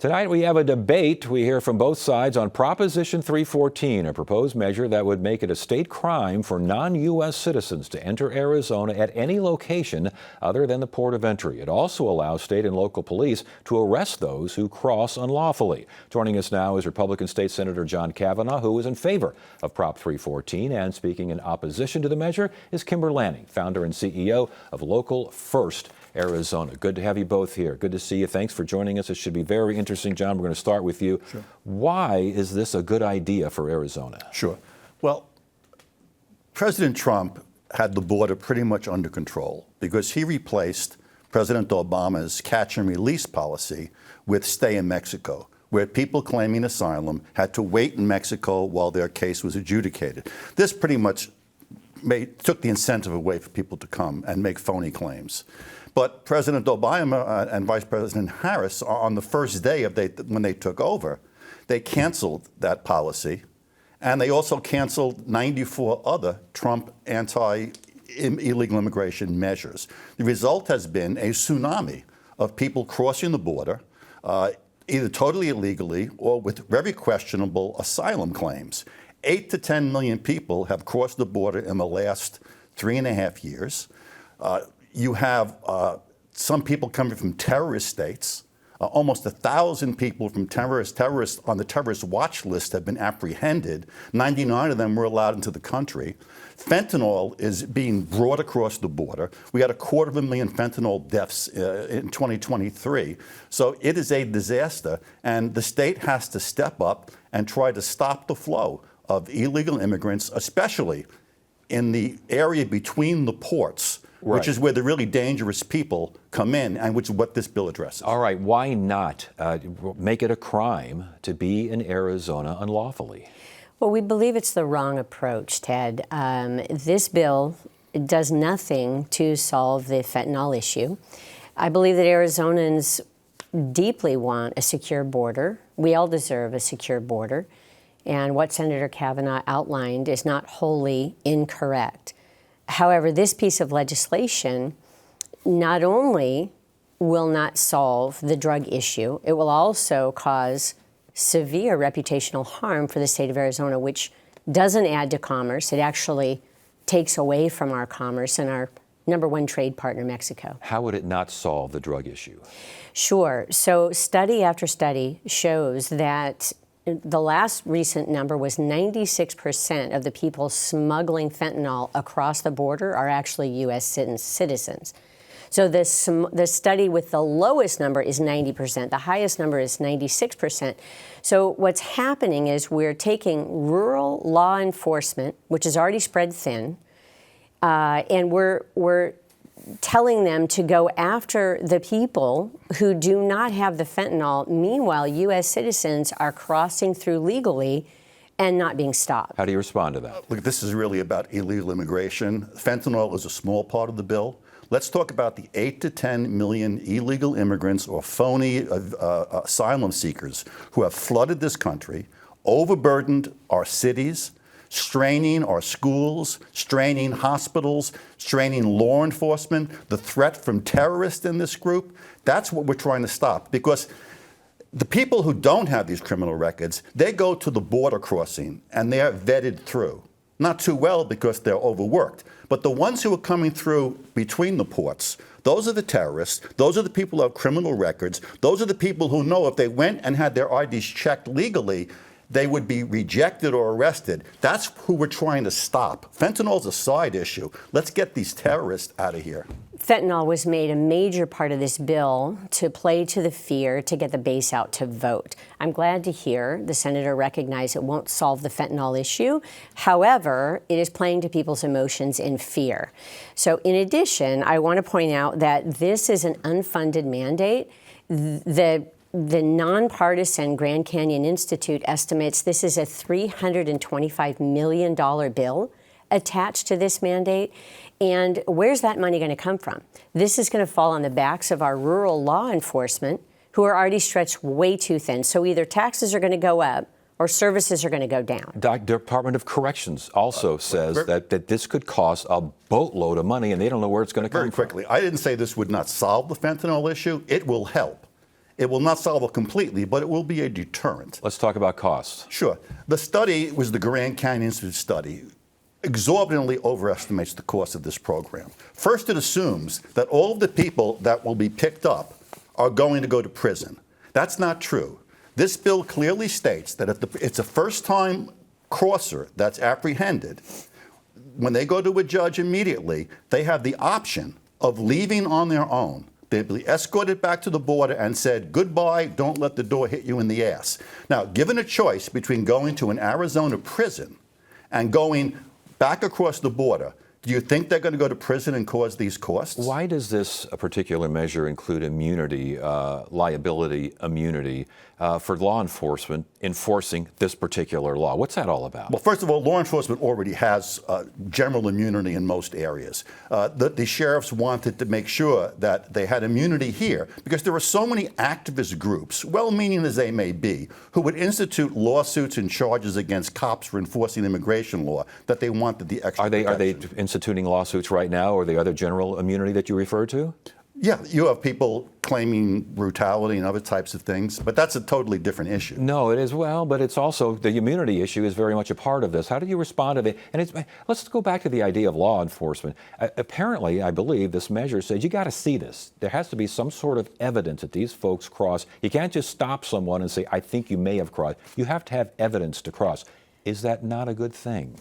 Tonight we have a debate. We hear from both sides on Proposition 314, a proposed measure that would make it a state crime for non-U.S. citizens to enter Arizona at any location other than the port of entry. It also allows state and local police to arrest those who cross unlawfully. Joining us now is Republican State Senator John Kavanagh, who is in favor of Prop 314, and speaking in opposition to the measure is Kimber Lanning, founder and CEO of Local First Arizona. Good to have you both here. Good to see you. Thanks for joining us. It should be very interesting. John, we're going to start with you. Sure. Why is this a good idea for Arizona? Sure. Well, President Trump had the border pretty much under control because he replaced President Obama's catch and release policy with stay in Mexico, where people claiming asylum had to wait in Mexico while their case was adjudicated. This pretty much took the incentive away for people to come and make phony claims. But President Obama and Vice President Harris, on the first day when they took over, they canceled that policy, and they also canceled 94 other Trump anti-illegal immigration measures. The result has been a tsunami of people crossing the border, either totally illegally or with very questionable asylum claims. 8 to 10 million people have crossed the border in the last 3.5 years. You have some people coming from terrorist states. Almost 1,000 people from terrorists on the terrorist watch list have been apprehended. 99 of them were allowed into the country. Fentanyl is being brought across the border. We had 250,000 fentanyl deaths in 2023. So it is a disaster, and the state has to step up and try to stop the flow of illegal immigrants, especially in the area between the ports, right, which is where the really dangerous people come in, and which is what this bill addresses. All right, why not make it a crime to be in Arizona unlawfully? Well, we believe it's the wrong approach, Ted. This bill does nothing to solve the fentanyl issue. I believe that Arizonans deeply want a secure border. We all deserve a secure border. And what Senator Kavanagh outlined is not wholly incorrect. However, this piece of legislation not only will not solve the drug issue, it will also cause severe reputational harm for the state of Arizona, which doesn't add to commerce. It actually takes away from our commerce and our #1 trade partner, Mexico. How would it not solve the drug issue? Sure. So study after study shows that the last recent number was 96% of the people smuggling fentanyl across the border are actually U.S. citizens. So the study with the lowest number is 90%. The highest number is 96%. So what's happening is we're taking rural law enforcement, which is already spread thin, and we're telling them to go after the people who do not have the fentanyl. Meanwhile, U.S. citizens are crossing through legally and not being stopped. How do you respond to that? Look, this is really about illegal immigration. Fentanyl is a small part of the bill. Let's talk about the 8 to 10 million illegal immigrants or phony asylum seekers who have flooded this country, overburdened our cities, straining our schools, straining hospitals, straining law enforcement, the threat from terrorists in this group. That's what we're trying to stop, because the people who don't have these criminal records, they go to the border crossing and they're vetted through. Not too well because they're overworked. But the ones who are coming through between the ports, those are the terrorists, those are the people who have criminal records, those are the people who know if they went and had their IDs checked legally, they would be rejected or arrested. That's who we're trying to stop. Fentanyl's a side issue. Let's get these terrorists out of here. Fentanyl was made a major part of this bill to play to the fear, to get the base out to vote. I'm glad to hear the senator recognize it won't solve the fentanyl issue. However, it is playing to people's emotions in fear. So in addition, I want to point out that this is an unfunded mandate. The nonpartisan Grand Canyon Institute estimates this is a $325 million bill attached to this mandate. And where's that money going to come from? This is going to fall on the backs of our rural law enforcement, who are already stretched way too thin. So either taxes are going to go up or services are going to go down. The Department of Corrections also says that this could cost a boatload of money, and they don't know where it's going to come from. Very quickly, I didn't say this would not solve the fentanyl issue. It will help. It will not solve it completely, but it will be a deterrent. Let's talk about costs. Sure. The study was the Grand Canyon Institute study. Exorbitantly overestimates the cost of this program. First, it assumes that all of the people that will be picked up are going to go to prison. That's not true. This bill clearly states that if it's a first-time crosser that's apprehended, when they go to a judge immediately, they have the option of leaving on their own. They'll be escorted back to the border and said, goodbye, don't let the door hit you in the ass. Now, given a choice between going to an Arizona prison and going back across the border, do you think they're going to go to prison and cause these costs? Why does this particular measure include immunity, liability immunity for law enforcement enforcing this particular law? What's that all about? Well, first of all, law enforcement already has general immunity in most areas. The sheriffs wanted to make sure that they had immunity here because there are so many activist groups, well-meaning as they may be, who would institute lawsuits and charges against cops for enforcing immigration law that they wanted the extra Are they protection. instituting lawsuits right now, or the other general immunity that you refer to? Yeah, you have people claiming brutality and other types of things, but that's a totally different issue. No, it is, well, but it's also, the immunity issue is very much a part of this. How do you respond to it? And let's go back to the idea of law enforcement. Apparently, I believe this measure says you got to see this. There has to be some sort of evidence that these folks cross. You can't just stop someone and say, I think you may have crossed. You have to have evidence to cross. Is that not a good thing?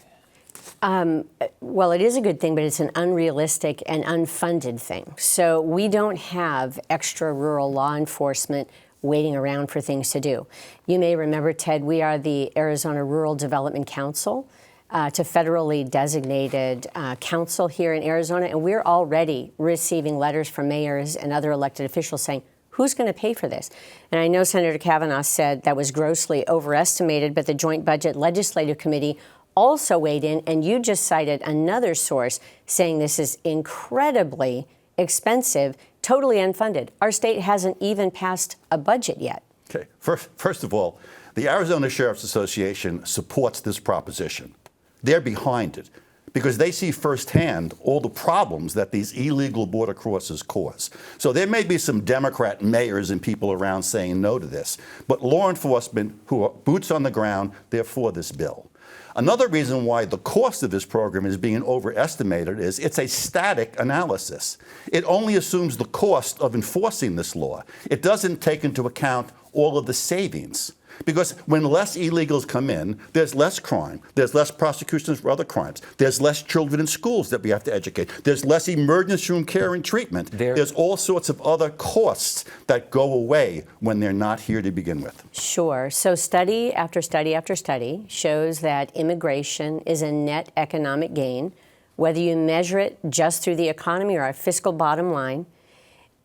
Well, it is a good thing, but it's an unrealistic and unfunded thing. So we don't have extra rural law enforcement waiting around for things to do. You may remember, Ted, we are the Arizona Rural Development Council, to federally designated council here in Arizona, and we're already receiving letters from mayors and other elected officials saying, who's going to pay for this? And I know Senator Kavanaugh said that was grossly overestimated, but the Joint Budget Legislative Committee also weighed in, and you just cited another source saying this is incredibly expensive, totally unfunded. Our state hasn't even passed a budget yet. Okay. First of all, the Arizona Sheriff's Association supports this proposition. They're behind it because they see firsthand all the problems that these illegal border crosses cause. So there may be some Democrat mayors and people around saying no to this, but law enforcement who are boots on the ground, they're for this bill. Another reason why the cost of this program is being overestimated is it's a static analysis. It only assumes the cost of enforcing this law. It doesn't take into account all of the savings. Because when less illegals come in, there's less crime. There's less prosecutions for other crimes. There's less children in schools that we have to educate. There's less emergency room care and treatment. There's all sorts of other costs that go away when they're not here to begin with. Sure. So study after study after study shows that immigration is a net economic gain, whether you measure it just through the economy or our fiscal bottom line.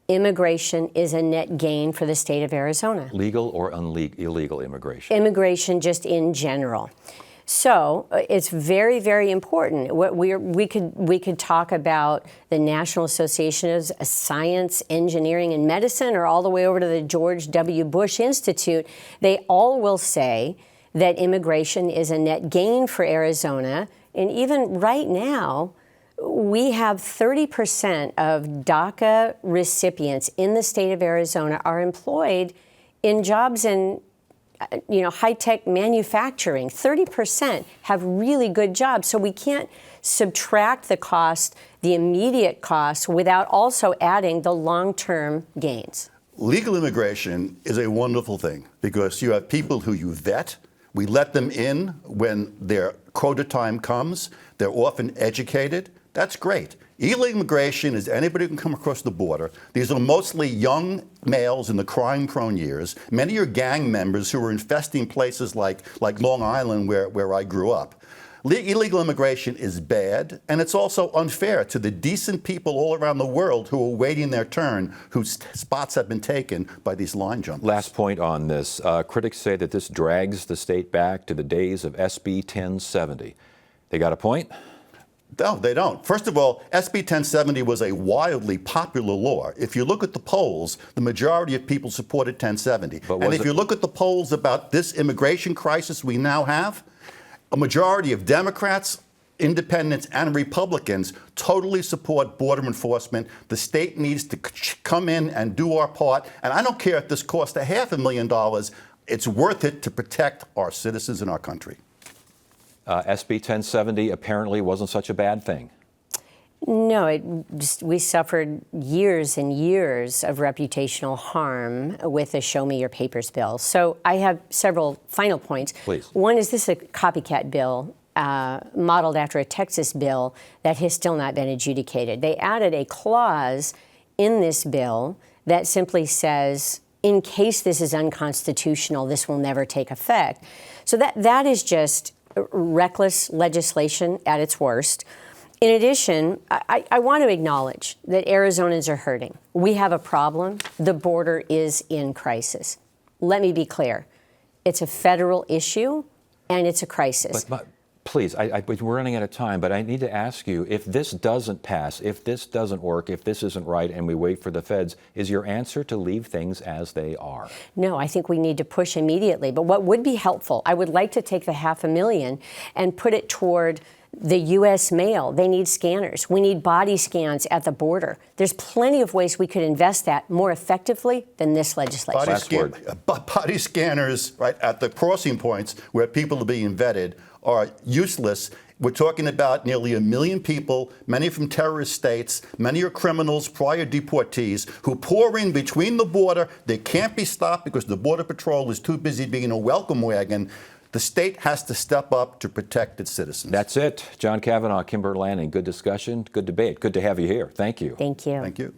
Immigration is a net gain for the state of Arizona. Legal or illegal immigration? Immigration just in general. So it's very, very important. We could talk about the National Association of Science, Engineering, and Medicine, or all the way over to the George W. Bush Institute. They all will say that immigration is a net gain for Arizona. And even right now, we have 30% of DACA recipients in the state of Arizona are employed in jobs in high-tech manufacturing. 30% have really good jobs. So we can't subtract the cost, the immediate cost, without also adding the long-term gains. Legal immigration is a wonderful thing because you have people who you vet. We let them in when their quota time comes. They're often educated. That's great. Illegal immigration is anybody who can come across the border. These are mostly young males in the crime-prone years. Many are gang members who are infesting places like Long Island, where I grew up. Illegal immigration is bad, and it's also unfair to the decent people all around the world who are waiting their turn, whose spots have been taken by these line jumpers. Last point on this. Critics say that this drags the state back to the days of SB 1070. They got a point? No, they don't. First of all, SB 1070 was a wildly popular law. If you look at the polls, the majority of people supported 1070. And if you look at the polls about this immigration crisis we now have, a majority of Democrats independents and Republicans totally support border enforcement. The state needs to come in and do our part. And I don't care if this costs $500,000. It's worth it to protect our citizens in our country. SB 1070 apparently wasn't such a bad thing. No, we suffered years and years of reputational harm with the Show Me Your Papers bill. So I have several final points. Please. One is this is a copycat bill modeled after a Texas bill that has still not been adjudicated. They added a clause in this bill that simply says, in case this is unconstitutional, this will never take effect. So that is just reckless legislation at its worst. In addition, I want to acknowledge that Arizonans are hurting. We have a problem. The border is in crisis. Let me be clear. It's a federal issue, and it's a crisis. But please, we're running out of time, but I need to ask you, if this doesn't pass, if this doesn't work, if this isn't right, and we wait for the feds, is your answer to leave things as they are? No, I think we need to push immediately. But what would be helpful, I would like to take the $500,000 and put it toward the U.S. mail. They need scanners. We need body scans at the border. There's plenty of ways we could invest that more effectively than this legislation. Body scanners right at the crossing points where people are being vetted are useless. We're talking about nearly 1 million people, many from terrorist states, many are criminals, prior deportees, who pour in between the border. They can't be stopped because the Border Patrol is too busy being a welcome wagon. The state has to step up to protect its citizens. That's it. John Kavanaugh, Kimber Lanning, good discussion, good debate. Good to have you here. Thank you. Thank you. Thank you.